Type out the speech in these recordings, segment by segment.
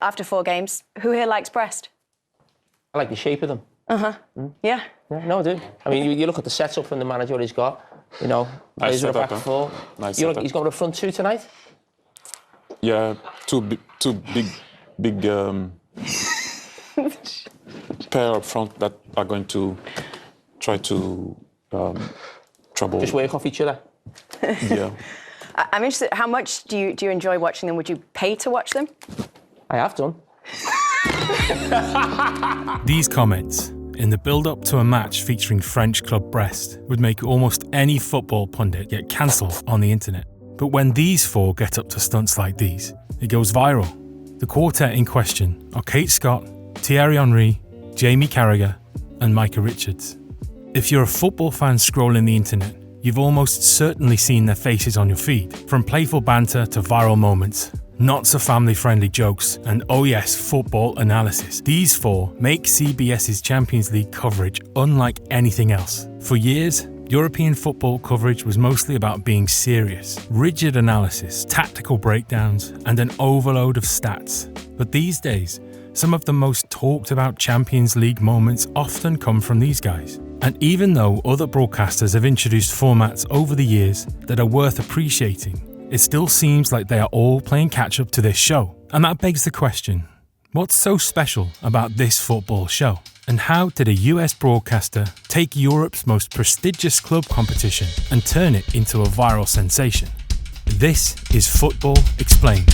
after 4 games. Who here likes Brest? I like the shape of them. Yeah. Yeah, no, I do. I mean, you look at the setup from the manager he's got. You know, Nice he's got a setup, back huh? four. Nice He's setup. got a front 2 tonight. Yeah, two big pair up front that are going to try to trouble. Just work off each other. Yeah. I'm interested, how much do you enjoy watching them? Would you pay to watch them? I have done. These comments, in the build-up to a match featuring French club Brest, would make almost any football pundit get cancelled on the internet. But when these 4 get up to stunts like these, it goes viral. The quartet in question are Kate Scott, Thierry Henry, Jamie Carragher and Micah Richards. If you're a football fan scrolling the internet, you've almost certainly seen their faces on your feed, from playful banter to viral moments, not so family-friendly jokes, and oh yes, football analysis. These 4 make CBS's Champions League coverage unlike anything else. For years, European football coverage was mostly about being serious, rigid analysis, tactical breakdowns, and an overload of stats. But these days, some of the most talked about Champions League moments often come from these guys. And even though other broadcasters have introduced formats over the years that are worth appreciating, it still seems like they are all playing catch-up to this show. And that begs the question, what's so special about this football show? And how did a US broadcaster take Europe's most prestigious club competition and turn it into a viral sensation? This is Football Explained.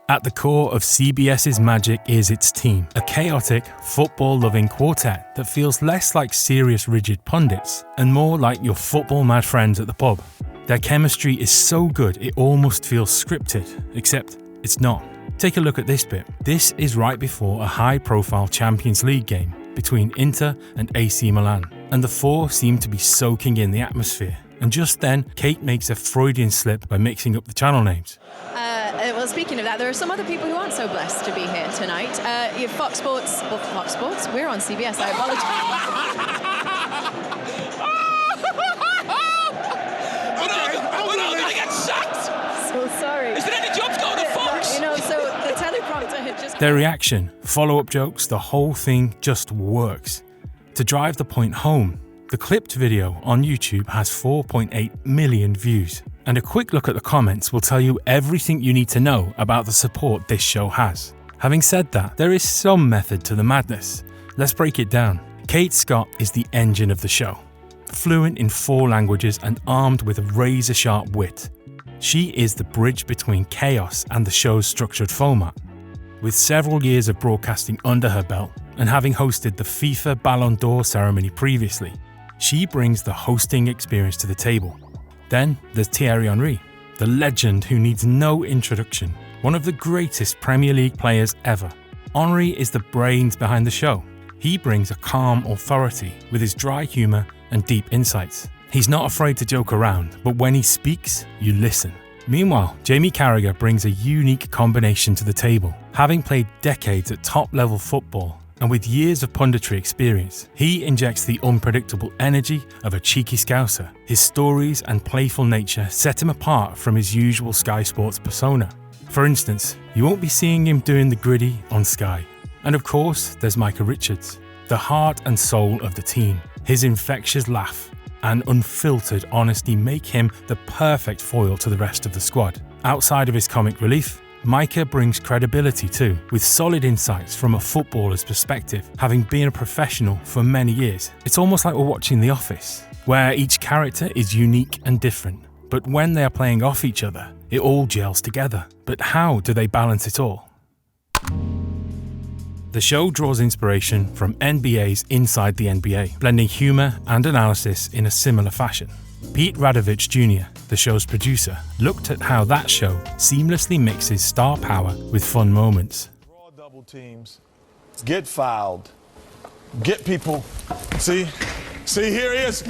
At the core of CBS's magic is its team, a chaotic, football-loving quartet that feels less like serious, rigid pundits and more like your football-mad friends at the pub. Their chemistry is so good it almost feels scripted, except it's not. Take a look at this bit. This is right before a high-profile Champions League game between Inter and AC Milan, and the 4 seem to be soaking in the atmosphere. And just then, Kate makes a Freudian slip by mixing up the channel names. Well, speaking of that, there are some other people who aren't so blessed to be here tonight. You have Fox Sports, we're on CBS, I apologise. We're all going to get sacked! So sorry. Is there any jobs going to Fox? You know, so the teleprompter had just... Their reaction, follow-up jokes, the whole thing just works. To drive the point home, the clipped video on YouTube has 4.8 million views. And a quick look at the comments will tell you everything you need to know about the support this show has. Having said that, there is some method to the madness. Let's break it down. Kate Scott is the engine of the show. Fluent in 4 languages and armed with a razor-sharp wit. She is the bridge between chaos and the show's structured format. With several years of broadcasting under her belt and having hosted the FIFA Ballon d'Or ceremony previously, she brings the hosting experience to the table. Then there's Thierry Henry, the legend who needs no introduction, one of the greatest Premier League players ever. Henry is the brains behind the show. He brings a calm authority with his dry humour and deep insights. He's not afraid to joke around, but when he speaks, you listen. Meanwhile, Jamie Carragher brings a unique combination to the table. Having played decades at top-level football, and with years of punditry experience, he injects the unpredictable energy of a cheeky Scouser. His stories and playful nature set him apart from his usual Sky Sports persona. For instance, you won't be seeing him doing the gritty on Sky. And of course, there's Micah Richards, the heart and soul of the team. His infectious laugh and unfiltered honesty make him the perfect foil to the rest of the squad. Outside of his comic relief, Micah brings credibility too, with solid insights from a footballer's perspective, having been a professional for many years. It's almost like we're watching The Office, where each character is unique and different, but when they are playing off each other, it all gels together. But how do they balance it all? The show draws inspiration from NBA's Inside the NBA, blending humour and analysis in a similar fashion. Pete Radovich Jr., the show's producer, looked at how that show seamlessly mixes star power with fun moments. Draw double teams, get fouled, get people, see, here he is.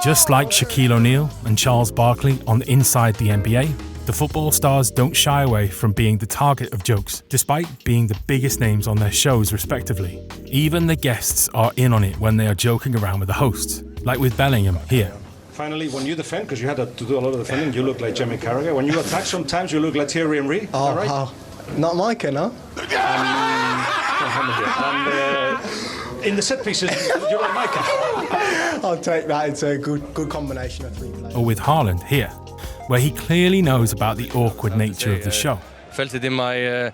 Just like Shaquille O'Neal and Charles Barkley on Inside the NBA, The football stars don't shy away from being the target of jokes, despite being the biggest names on their shows respectively. Even the guests are in on it when they are joking around with the hosts, like with Bellingham here. Finally, when you defend, because you had to do a lot of defending, you look like Jamie Carragher. When you attack, sometimes you look like Thierry Henry. Oh, right? Not Micah, no? And in the set pieces, you're like Micah. I'll take that. It's a good combination of 3 players. Or with Haaland here, where he clearly knows about the awkward nature of the show. Felt it in my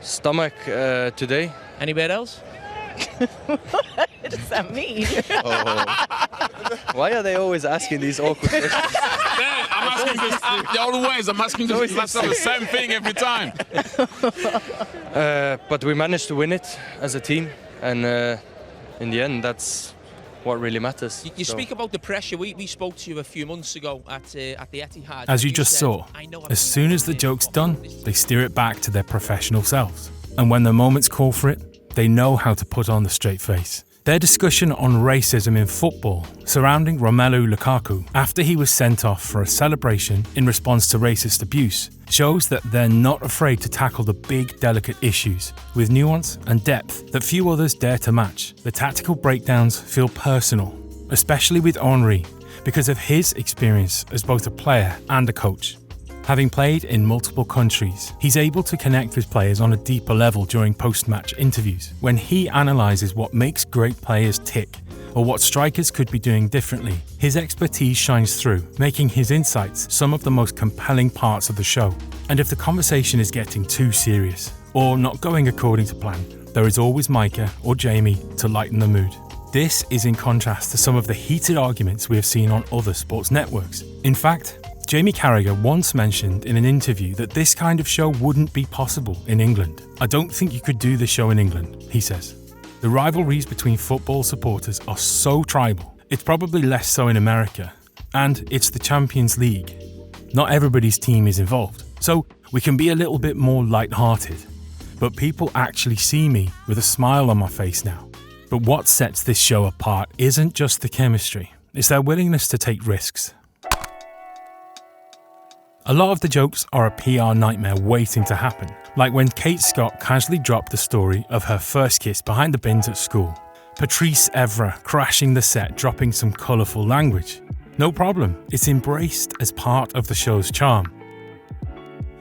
stomach today. Anywhere else? What does that mean? Why are they always asking these awkward questions? I'm asking this always. I'm asking this myself the same thing every time. But we managed to win it as a team, and in the end, that's what really matters. You speak about the pressure. We spoke to you a few months ago at the Etihad. As you just saw, as soon as the joke's done, they steer it back to their professional selves. And when the moments call for it, they know how to put on the straight face. Their discussion on racism in football surrounding Romelu Lukaku after he was sent off for a celebration in response to racist abuse shows that they're not afraid to tackle the big, delicate issues with nuance and depth that few others dare to match. The tactical breakdowns feel personal, especially with Henry, because of his experience as both a player and a coach. Having played in multiple countries, he's able to connect with players on a deeper level during post-match interviews, when he analyses what makes great players tick, or what strikers could be doing differently. His expertise shines through, making his insights some of the most compelling parts of the show. And if the conversation is getting too serious, or not going according to plan, there is always Micah or Jamie to lighten the mood. This is in contrast to some of the heated arguments we have seen on other sports networks. In fact, Jamie Carragher once mentioned in an interview that this kind of show wouldn't be possible in England. I don't think you could do the show in England, he says. The rivalries between football supporters are so tribal. It's probably less so in America. And it's the Champions League. Not everybody's team is involved. So we can be a little bit more light-hearted. But people actually see me with a smile on my face now. But what sets this show apart isn't just the chemistry. It's their willingness to take risks. A lot of the jokes are a PR nightmare waiting to happen, like when Kate Scott casually dropped the story of her first kiss behind the bins at school. Patrice Evra crashing the set, dropping some colourful language. No problem, it's embraced as part of the show's charm.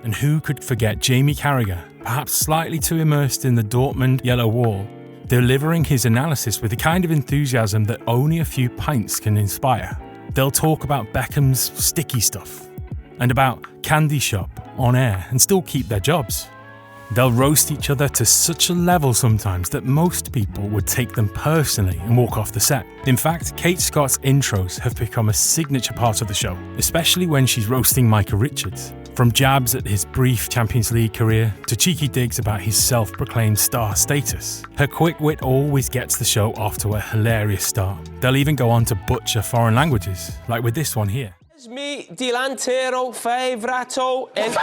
And who could forget Jamie Carragher, perhaps slightly too immersed in the Dortmund yellow wall, delivering his analysis with the kind of enthusiasm that only a few pints can inspire. They'll talk about Beckham's sticky stuff, and about Candy Shop on air and still keep their jobs. They'll roast each other to such a level sometimes that most people would take them personally and walk off the set. In fact, Kate Scott's intros have become a signature part of the show, especially when she's roasting Micah Richards. From jabs at his brief Champions League career to cheeky digs about his self-proclaimed star status, her quick wit always gets the show off to a hilarious start. They'll even go on to butcher foreign languages, like with this one here. Mi delantero favorito and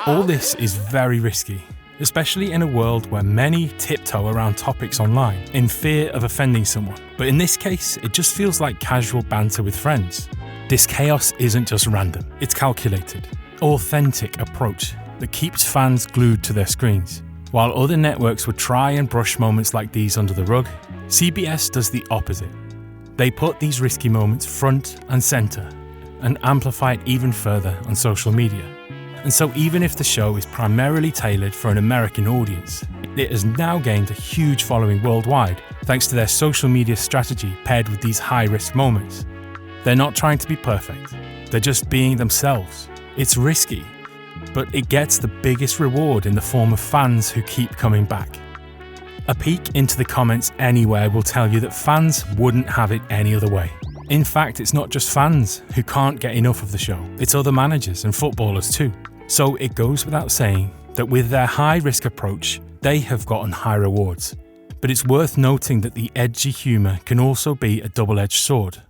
All this is very risky, especially in a world where many tiptoe around topics online in fear of offending someone. But in this case, it just feels like casual banter with friends. This chaos isn't just random, it's calculated, authentic approach that keeps fans glued to their screens. While other networks would try and brush moments like these under the rug, CBS does the opposite. They put these risky moments front and centre and amplify it even further on social media. And so even if the show is primarily tailored for an American audience, it has now gained a huge following worldwide thanks to their social media strategy paired with these high-risk moments. They're not trying to be perfect, they're just being themselves. It's risky, but it gets the biggest reward in the form of fans who keep coming back. A peek into the comments anywhere will tell you that fans wouldn't have it any other way. In fact, it's not just fans who can't get enough of the show, it's other managers and footballers too. So it goes without saying that with their high-risk approach, they have gotten high rewards. But it's worth noting that the edgy humour can also be a double-edged sword.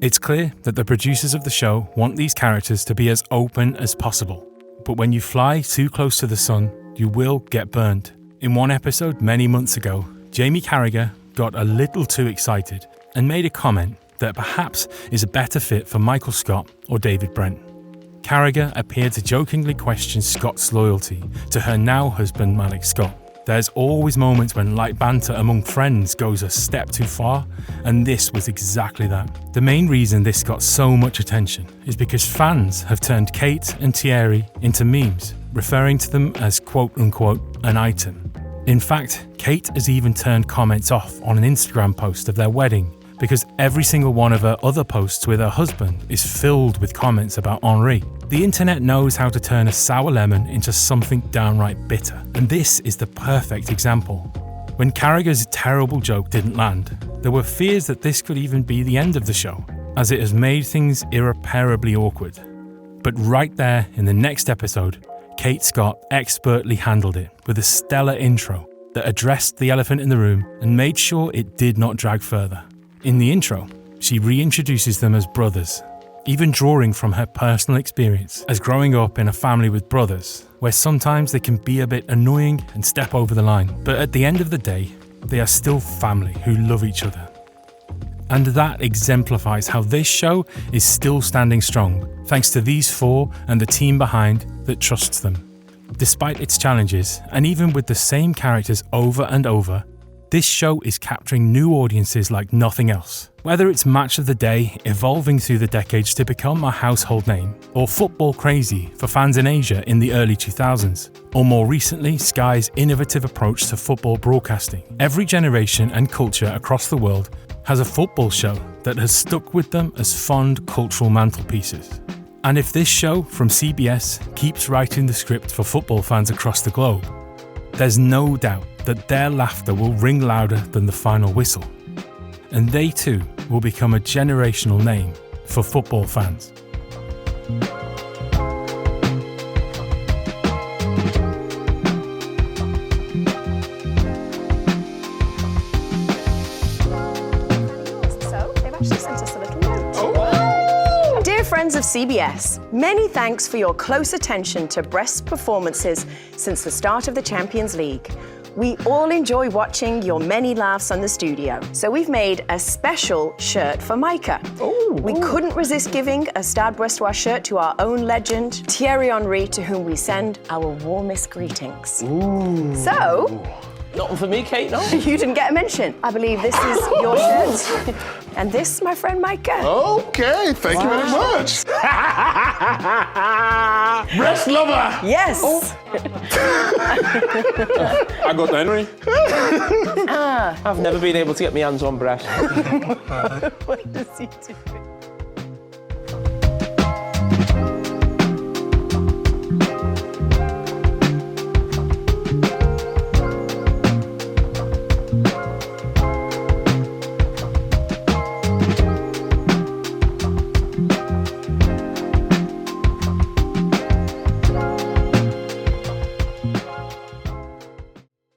It's clear that the producers of the show want these characters to be as open as possible. But when you fly too close to the sun, you will get burned. In one episode many months ago, Jamie Carragher got a little too excited and made a comment that perhaps is a better fit for Michael Scott or David Brent. Carragher appeared to jokingly question Scott's loyalty to her now husband Malik Scott. There's always moments when light banter among friends goes a step too far, and this was exactly that. The main reason this got so much attention is because fans have turned Kate and Thierry into memes, referring to them as quote-unquote an item. In fact, Kate has even turned comments off on an Instagram post of their wedding because every single one of her other posts with her husband is filled with comments about Henry. The internet knows how to turn a sour lemon into something downright bitter, and this is the perfect example. When Carragher's terrible joke didn't land, there were fears that this could even be the end of the show, as it has made things irreparably awkward. But right there in the next episode, Kate Scott expertly handled it with a stellar intro that addressed the elephant in the room and made sure it did not drag further. In the intro, she reintroduces them as brothers, even drawing from her personal experience as growing up in a family with brothers, where sometimes they can be a bit annoying and step over the line. But at the end of the day, they are still family who love each other. And that exemplifies how this show is still standing strong, thanks to these four and the team behind that trusts them. Despite its challenges, and even with the same characters over and over, this show is capturing new audiences like nothing else. Whether it's Match of the Day evolving through the decades to become a household name, or Football Crazy for fans in Asia in the early 2000s, or more recently Sky's innovative approach to football broadcasting, every generation and culture across the world has a football show that has stuck with them as fond cultural mantelpieces. And if this show from CBS keeps writing the script for football fans across the globe, there's no doubt that their laughter will ring louder than the final whistle. And they too will become a generational name for football fans. So, they've actually sent us a little note. Dear friends of CBS, many thanks for your close attention to Brest's performances since the start of the Champions League. We all enjoy watching your many laughs on the studio, so we've made a special shirt for Micah. We couldn't resist giving a Stade Brestois shirt to our own legend, Thierry Henry, to whom we send our warmest greetings. So, Nothing for me, Kate, no? you didn't get a mention. I believe this is your shirt. And this, my friend Micah. Okay, thank you very much. Breast lover. Yes. I got Henry. I've never been able to get my hands on Brest. What does he do?